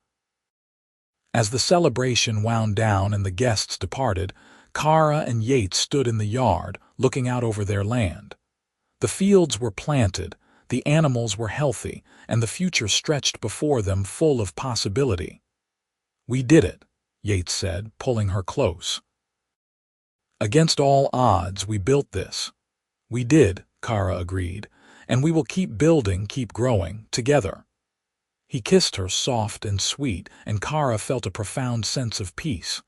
As the celebration wound down and the guests departed, Kara and Yates stood in the yard, looking out over their land. The fields were planted, the animals were healthy, and the future stretched before them full of possibility. "We did it," Yates said, pulling her close. "Against all odds, we built this." "We did," Kara agreed, "and we will keep building, keep growing, together." He kissed her soft and sweet, and Kara felt a profound sense of peace.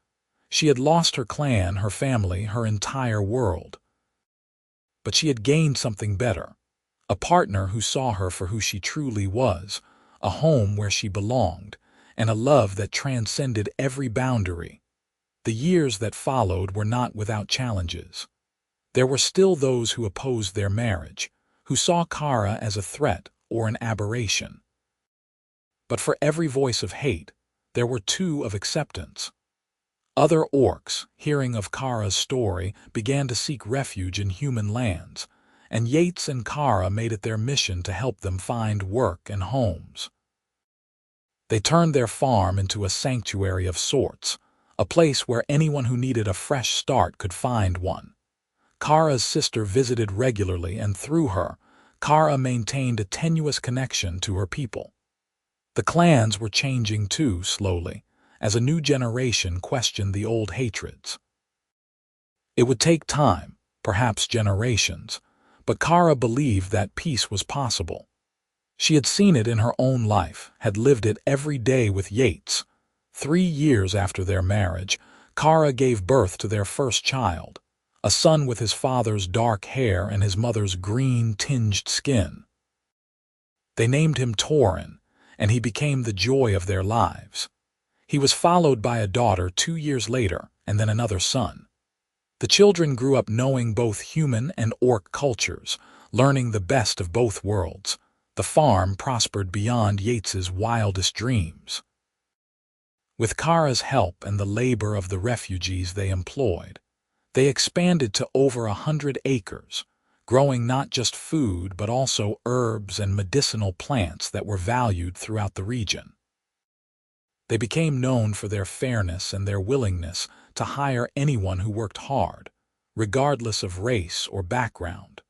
She had lost her clan, her family, her entire world. But she had gained something better. A partner who saw her for who she truly was, a home where she belonged, and a love that transcended every boundary. The years that followed were not without challenges. There were still those who opposed their marriage, who saw Kara as a threat or an aberration. But for every voice of hate, there were two of acceptance. Other orcs, hearing of Kara's story, began to seek refuge in human lands, and Yates and Kara made it their mission to help them find work and homes. They turned their farm into a sanctuary of sorts, a place where anyone who needed a fresh start could find one. Kara's sister visited regularly, and through her, Kara maintained a tenuous connection to her people. The clans were changing too, slowly, as a new generation questioned the old hatreds. It would take time, perhaps generations, but Kara believed that peace was possible. She had seen it in her own life, had lived it every day with Yates. 3 years after their marriage, Kara gave birth to their first child, a son with his father's dark hair and his mother's green-tinged skin. They named him Torin, and he became the joy of their lives. He was followed by a daughter 2 years later, and then another son. The children grew up knowing both human and orc cultures, learning the best of both worlds. The farm prospered beyond Yates's wildest dreams. With Kara's help and the labor of the refugees they employed, they expanded to over 100 acres, growing not just food but also herbs and medicinal plants that were valued throughout the region. They became known for their fairness and their willingness to hire anyone who worked hard, regardless of race or background.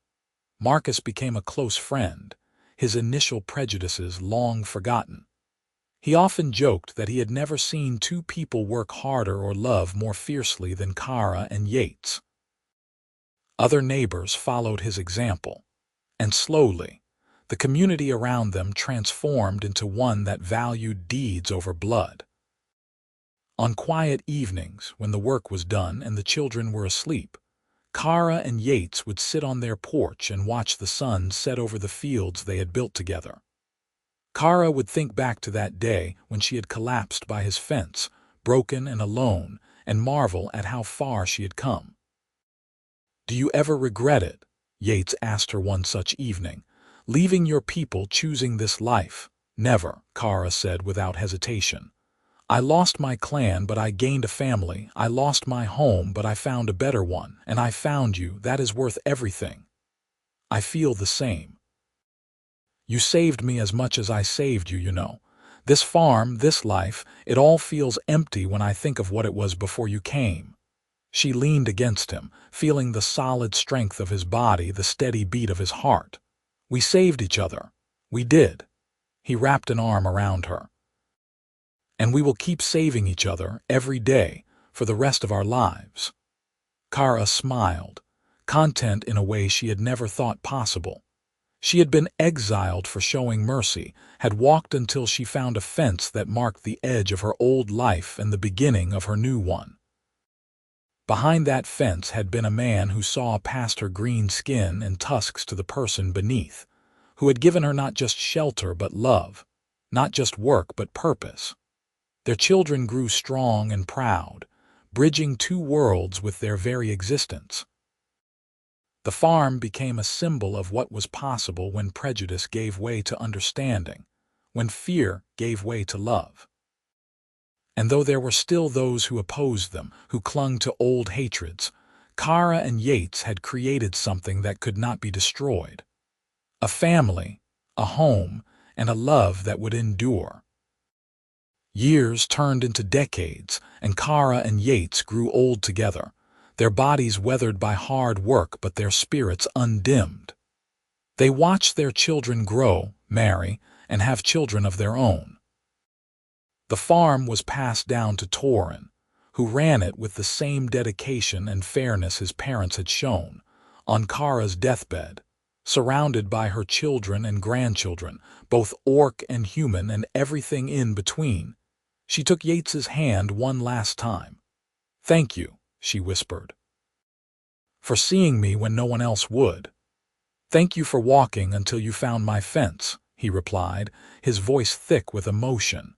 Marcus became a close friend, his initial prejudices long forgotten. He often joked that he had never seen two people work harder or love more fiercely than Kara and Yates. Other neighbors followed his example, and slowly, the community around them transformed into one that valued deeds over blood. On quiet evenings, when the work was done and the children were asleep, Kara and Yates would sit on their porch and watch the sun set over the fields they had built together. Kara would think back to that day when she had collapsed by his fence, broken and alone, and marvel at how far she had come. "Do you ever regret it?" Yates asked her one such evening. "Leaving your people, choosing this life?" "Never," Kara said without hesitation. "I lost my clan, but I gained a family. I lost my home, but I found a better one. And I found you. That is worth everything." "I feel the same. You saved me as much as I saved you, you know. This farm, this life, it all feels empty when I think of what it was before you came." She leaned against him, feeling the solid strength of his body, the steady beat of his heart. "We saved each other. We did." He wrapped an arm around her. "And we will keep saving each other every day for the rest of our lives." Kara smiled, content in a way she had never thought possible. She had been exiled for showing mercy, had walked until she found a fence that marked the edge of her old life and the beginning of her new one. Behind that fence had been a man who saw past her green skin and tusks to the person beneath, who had given her not just shelter but love, not just work but purpose. Their children grew strong and proud, bridging two worlds with their very existence. The farm became a symbol of what was possible when prejudice gave way to understanding, when fear gave way to love. And though there were still those who opposed them, who clung to old hatreds, Kara and Yates had created something that could not be destroyed. A family, a home, and a love that would endure. Years turned into decades, and Kara and Yates grew old together, their bodies weathered by hard work but their spirits undimmed. They watched their children grow, marry, and have children of their own. The farm was passed down to Torin, who ran it with the same dedication and fairness his parents had shown. On Kara's deathbed, surrounded by her children and grandchildren, both orc and human and everything in between, she took Yates's hand one last time. "Thank you," she whispered, "for seeing me when no one else would." "Thank you for walking until you found my fence," he replied, his voice thick with emotion.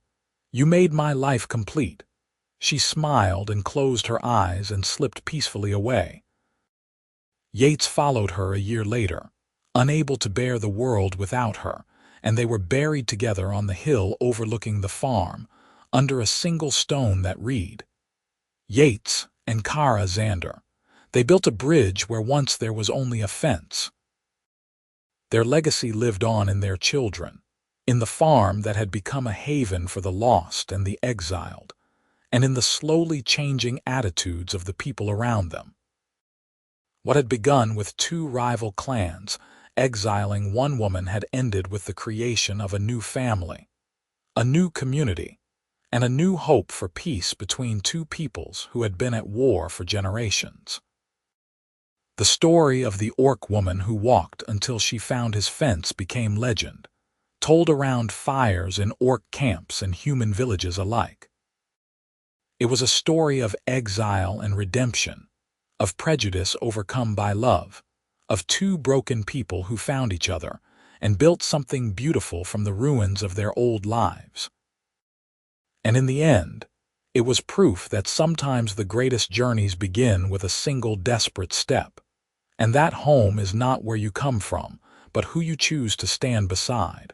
"You made my life complete." She smiled and closed her eyes and slipped peacefully away. Yates followed her a year later, unable to bear the world without her, and they were buried together on the hill overlooking the farm, under a single stone that read, "Yates and Kara Xander. They built a bridge where once there was only a fence." Their legacy lived on in their children, in the farm that had become a haven for the lost and the exiled, and in the slowly changing attitudes of the people around them. What had begun with two rival clans exiling one woman had ended with the creation of a new family, a new community, and a new hope for peace between two peoples who had been at war for generations. The story of the orc woman who walked until she found his fence became legend, told around fires in orc camps and human villages alike. It was a story of exile and redemption, of prejudice overcome by love, of two broken people who found each other and built something beautiful from the ruins of their old lives. And in the end, it was proof that sometimes the greatest journeys begin with a single desperate step, and that home is not where you come from, but who you choose to stand beside.